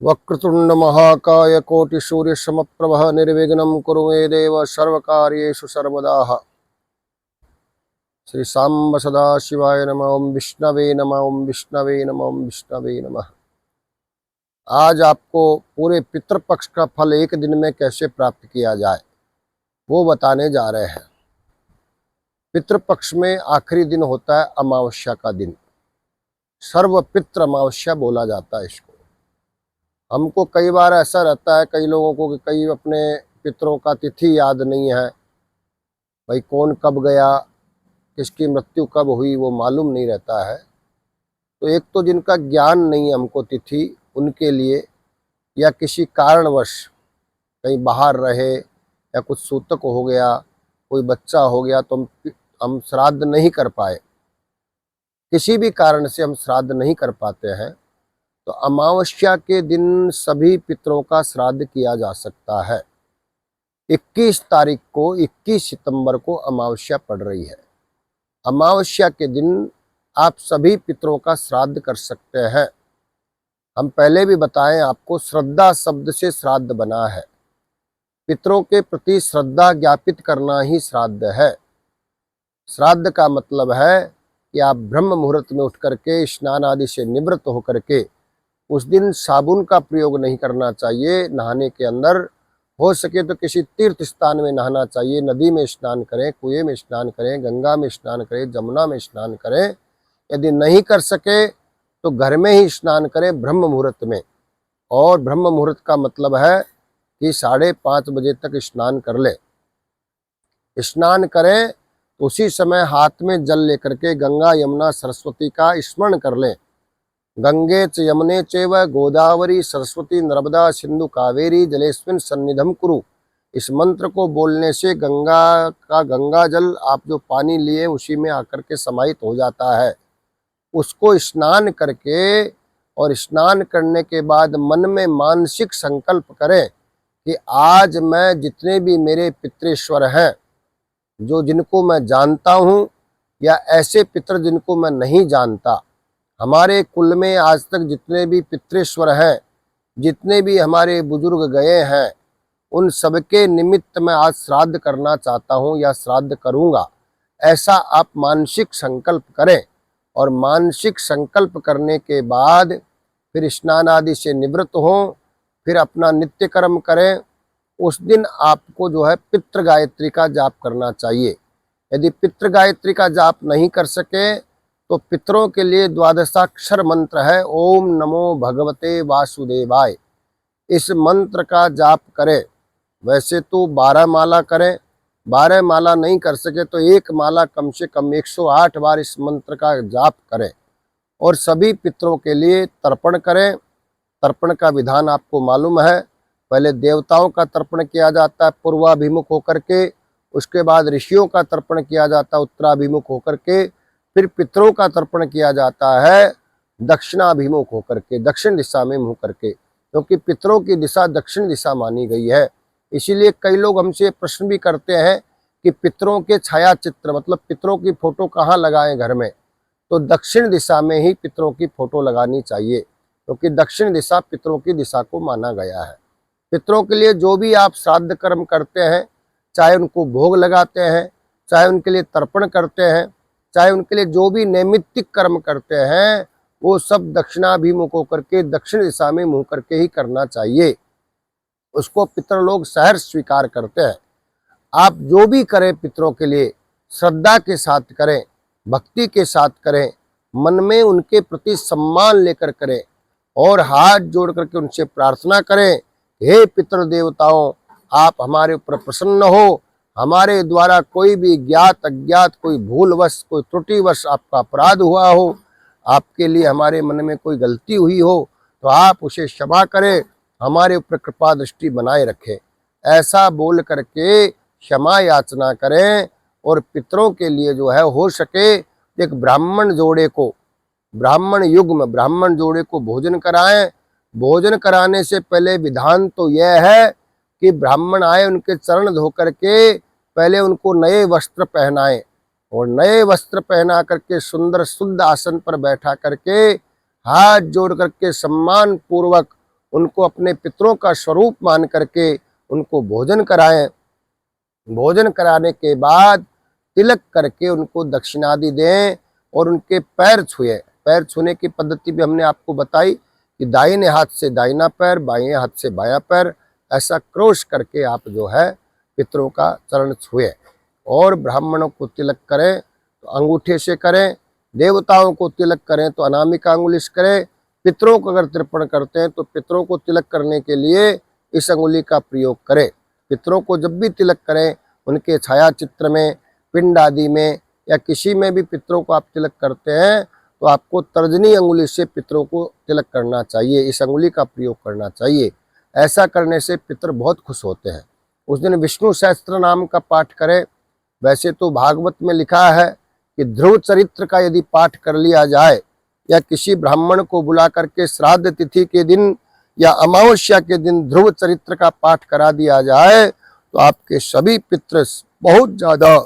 वक्रतुंड महाकाय कोटि सूर्य समप्रभ निर्विघ्नं कुरु मे देव सर्वकार्येषु सर्वदा। श्री सांब सदा शिवाय नमः। ओम विष्णवे नमः। ओम विष्णवे नमः। ओम विष्णवे नमः। आज आपको पूरे पितृपक्ष का फल एक दिन में कैसे प्राप्त किया जाए वो बताने जा रहे हैं। पितृपक्ष में आखिरी दिन होता है अमावस्या का दिन। सर्व पितृ अमावस्या बोला जाता है इसको। हमको कई बार ऐसा रहता है, कई लोगों को कि कई अपने पितरों का तिथि याद नहीं है, भाई कौन कब गया, किसकी मृत्यु कब हुई वो मालूम नहीं रहता है। तो एक तो जिनका ज्ञान नहीं है हमको तिथि, उनके लिए, या किसी कारणवश कहीं बाहर रहे या कुछ सूतक हो गया, कोई बच्चा हो गया तो हम श्राद्ध नहीं कर पाए, किसी भी कारण से हम श्राद्ध नहीं कर पाते हैं, तो अमावस्या के दिन सभी पितरों का श्राद्ध किया जा सकता है। 21 तारीख को 21 सितंबर को अमावस्या पड़ रही है। अमावस्या के दिन आप सभी पितरों का श्राद्ध कर सकते हैं। हम पहले भी बताएं आपको, श्रद्धा शब्द से श्राद्ध बना है। पितरों के प्रति श्रद्धा ज्ञापित करना ही श्राद्ध है। श्राद्ध का मतलब है कि आप ब्रह्म मुहूर्त में उठ करके स्नान आदि से निवृत्त होकर के उस दिन साबुन का प्रयोग नहीं करना चाहिए। नहाने के अंदर हो सके तो किसी तीर्थ स्थान में नहाना चाहिए। नदी में स्नान करें, कुएं में स्नान करें, गंगा में स्नान करें, जमुना में स्नान करें। यदि नहीं कर सके तो घर में ही स्नान करें ब्रह्म मुहूर्त में। और ब्रह्म मुहूर्त का मतलब है कि 5:30 बजे तक स्नान कर ले। स्नान करें तो उसी समय हाथ में जल लेकर के गंगा यमुना सरस्वती का स्मरण कर लें। गंगे च यमुने चैव गोदावरी सरस्वती नर्मदा सिंधु कावेरी जलेस्मिन् सन्निधम कुरु। इस मंत्र को बोलने से गंगा जल आप जो पानी लिए उसी में आकर के समाहित हो जाता है। उसको स्नान करके और स्नान करने के बाद मन में मानसिक संकल्प करें कि आज मैं जितने भी मेरे पितृश्वर हैं, जो जिनको मैं जानता हूँ या ऐसे पितर जिनको मैं नहीं जानता, हमारे कुल में आज तक जितने भी पितृश्वर हैं, जितने भी हमारे बुजुर्ग गए हैं, उन सबके निमित्त मैं आज श्राद्ध करना चाहता हूं या श्राद्ध करूंगा। ऐसा आप मानसिक संकल्प करें और मानसिक संकल्प करने के बाद फिर स्नान आदि से निवृत्त हों, फिर अपना नित्य कर्म करें। उस दिन आपको जो है पितृ गायत्री का जाप करना चाहिए। यदि पितृ गायत्री का जाप नहीं कर सके तो पितरों के लिए द्वादशाक्षर मंत्र है, ओम नमो भगवते वासुदेवाय। इस मंत्र का जाप करें। वैसे तो 12 माला करें, 12 माला नहीं कर सके तो एक माला कम से कम 108 बार इस मंत्र का जाप करें और सभी पितरों के लिए तर्पण करें। तर्पण का विधान आपको मालूम है, पहले देवताओं का तर्पण किया जाता है पूर्वाभिमुख होकर के, उसके बाद ऋषियों का तर्पण किया जाता है उत्तराभिमुख होकर के, फिर पितरों का तर्पण किया जाता है दक्षिणाभिमुख होकर के, दक्षिण दिशा में मुँह करके, क्योंकि पितरों की दिशा दक्षिण दिशा मानी गई है। इसीलिए कई लोग हमसे प्रश्न भी करते हैं कि पितरों के छाया चित्र मतलब पितरों की फोटो कहाँ लगाएं घर में। तो दक्षिण दिशा में ही पितरों की फोटो लगानी चाहिए, क्योंकि दक्षिण दिशा पितरों की दिशा को माना गया है। पितरों के लिए जो भी आप श्राद्ध कर्म करते हैं, चाहे उनको भोग लगाते हैं, चाहे उनके लिए तर्पण करते हैं, चाहे उनके लिए जो भी नैमित्तिक कर्म करते हैं, वो सब दक्षिणाभिमुख होकर के दक्षिण दिशा में मुँह करके ही करना चाहिए। उसको पितर लोग सहर्ष स्वीकार करते हैं। आप जो भी करें पितरों के लिए श्रद्धा के साथ करें, भक्ति के साथ करें, मन में उनके प्रति सम्मान लेकर करें और हाथ जोड़ करके उनसे प्रार्थना करें, हे पितर देवताओं, आप हमारे ऊपर प्रसन्न हो। हमारे द्वारा कोई भी ज्ञात अज्ञात कोई भूलवश कोई त्रुटिवश आपका अपराध हुआ हो, आपके लिए हमारे मन में कोई गलती हुई हो तो आप उसे क्षमा करें, हमारे ऊपर कृपा दृष्टि बनाए रखें। ऐसा बोल करके क्षमा याचना करें और पितरों के लिए जो है हो सके एक ब्राह्मण जोड़े को, ब्राह्मण युग में ब्राह्मण जोड़े को भोजन कराएं। भोजन कराने से पहले विधान तो यह है कि ब्राह्मण आए, उनके चरण धो करके पहले उनको नए वस्त्र पहनाएं और नए वस्त्र पहना करके सुंदर शुद्ध आसन पर बैठा करके हाथ जोड़ करके सम्मान पूर्वक उनको अपने पितरों का स्वरूप मान करके उनको भोजन कराएं। भोजन कराने के बाद तिलक करके उनको दक्षिणादि दें और उनके पैर छुए। पैर छूने की पद्धति भी हमने आपको बताई कि दाहिने हाथ से दाहिना पैर, बाएं हाथ से बायां पैर, ऐसा क्रॉस करके आप जो है पितरों का चरण छुए। और ब्राह्मणों को तिलक करें तो अंगूठे से करें, देवताओं को तिलक करें तो अनामिका अंगुली से करें, पितरों को अगर तर्पण करते हैं तो पितरों को तिलक करने के लिए इस अंगुली का प्रयोग करें। पितरों को जब भी तिलक करें, उनके छाया चित्र में, पिंड आदि में या किसी में भी पितरों को आप तिलक करते हैं तो आपको तर्जनी अंगुली से पितरों को तिलक करना चाहिए, इस अंगुली का प्रयोग करना चाहिए। ऐसा करने से पितर बहुत खुश होते हैं। उस दिन विष्णु सहस्त्र नाम का पाठ करें। वैसे तो भागवत में लिखा है कि ध्रुव चरित्र का यदि पाठ कर लिया जाए या किसी ब्राह्मण को बुला करके श्राद्ध तिथि के दिन या अमावस्या के दिन ध्रुव चरित्र का पाठ करा दिया जाए तो आपके सभी पितृ बहुत ज्यादा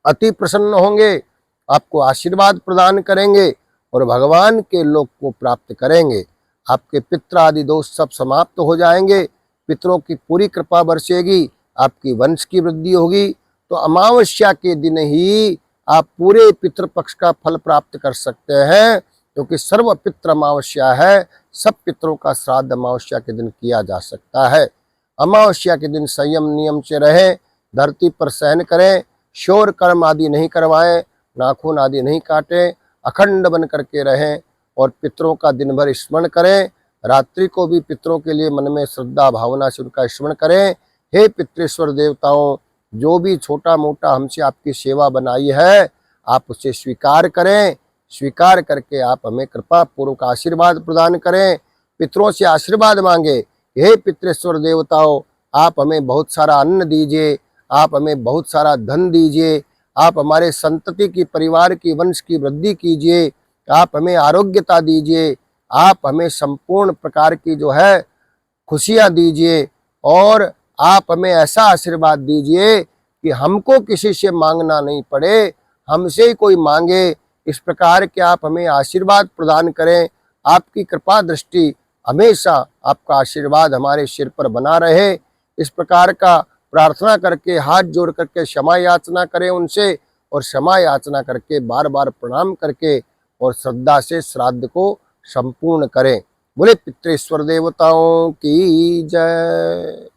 अति प्रसन्न होंगे, आपको आशीर्वाद प्रदान करेंगे और भगवान के लोक को प्राप्त करेंगे। आपके पितृ आदि दोष सब समाप्त हो जाएंगे, पितरों की पूरी कृपा बरसेगी, आपकी वंश की वृद्धि होगी। तो अमावस्या के दिन ही आप पूरे पितृपक्ष का फल प्राप्त कर सकते हैं, क्योंकि सर्व पितृ अमावस्या है। सब पितरों का श्राद्ध अमावस्या के दिन किया जा सकता है। अमावस्या के दिन संयम नियम से रहें, धरती पर शयन करें, शोर कर्म आदि नहीं करवाएं, नाखून आदि नहीं काटें, अखंड बन करके रहें और पितरों का दिन भर स्मरण करें। रात्रि को भी पितरों के लिए मन में श्रद्धा भावना से उनका स्मरण करें। हे पितृश्वर देवताओं, जो भी छोटा मोटा हमसे आपकी सेवा बनाई है आप उसे स्वीकार करें। स्वीकार करके आप हमें कृपा पूर्वक आशीर्वाद प्रदान करें। पितरों से आशीर्वाद मांगे, हे पितृश्वर देवताओं, आप हमें बहुत सारा अन्न दीजिए, आप हमें बहुत सारा धन दीजिए, आप हमारे संतति की परिवार की वंश की वृद्धि कीजिए, आप हमें आरोग्यता दीजिए, आप हमें संपूर्ण प्रकार की जो है खुशियाँ दीजिए और आप हमें ऐसा आशीर्वाद दीजिए कि हमको किसी से मांगना नहीं पड़े, हमसे ही कोई मांगे। इस प्रकार के आप हमें आशीर्वाद प्रदान करें। आपकी कृपा दृष्टि हमेशा, आपका आशीर्वाद हमारे सिर पर बना रहे। इस प्रकार का प्रार्थना करके हाथ जोड़ करके क्षमा याचना करें उनसे और क्षमा याचना करके बार बार प्रणाम करके और श्रद्धा से श्राद्ध को संपूर्ण करें। बोले पितृश्वर देवताओं की जय।